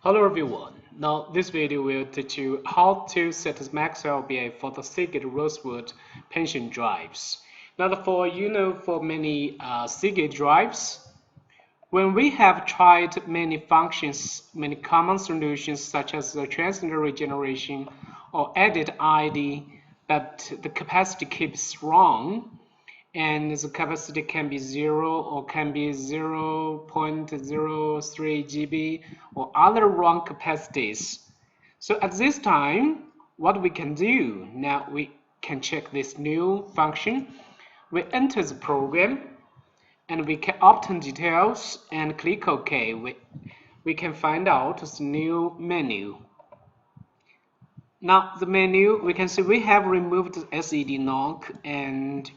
Hello everyone. Now this video will teach you how to set max LBA for the Seagate Rosewood pension drives. Now for many Seagate drives, when we have tried many functions, many common solutions such as the transient regeneration or edit ID, but the capacity keeps wrong, and the capacity can be 0 or can be 0.03 GB or other wrong capacities. So at this time, what we can do, now we can check this new function. We enter the program and we can obtain details and click OK. We can find out the new menu. Now the menu, we can see we have removed the SED knock, and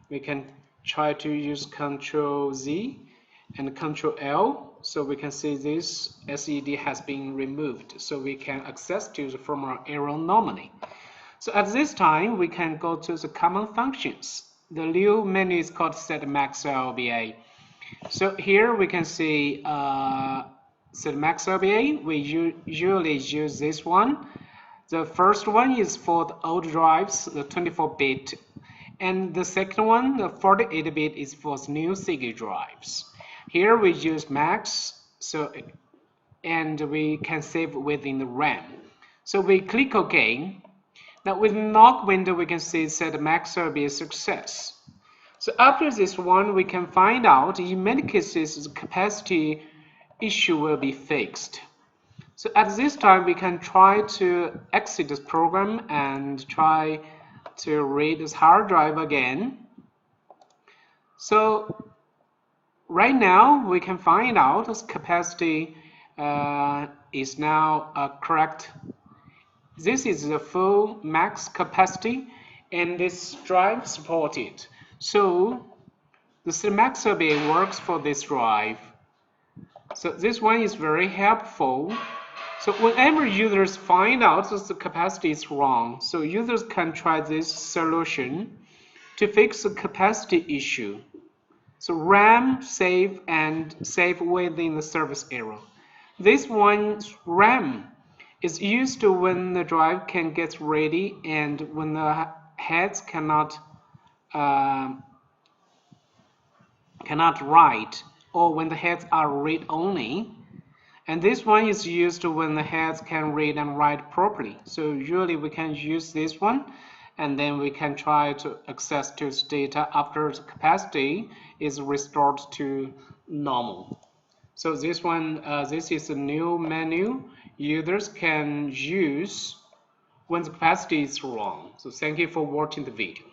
we can try to use Ctrl Z and Ctrl L, so we can see this SED has been removed, so we can access to the firmware error normally. So at this time, we can go to the common functions. The new menu is called Set Max LBA. So here we can see Set Max LBA. We usually use this one. The first one is for the old drives, the 24-bit. And the second one, the 48-bit, is for new Seagate drives. Here we use max, and we can save within the RAM. So we click OK. Now with the knock window, we can see set max will be a success. So after this one, we can find out in many cases the capacity issue will be fixed. So at this time, we can try to exit this program and try to read this hard drive again. So right now we can find out this capacity is now correct. This is the full max capacity, and this drive supported. So the max LBA works for this drive. So this one is very helpful. So whenever users find out that the capacity is wrong, so users can try this solution to fix the capacity issue. So RAM save and save within the service error. This one RAM is used when the drive can get ready and when the heads cannot write, or when the heads are read only. And this one is used when the heads can read and write properly. So usually we can use this one, and then we can try to access to the data after the capacity is restored to normal. So this one, this is a new menu users can use when the capacity is wrong. So thank you for watching the video.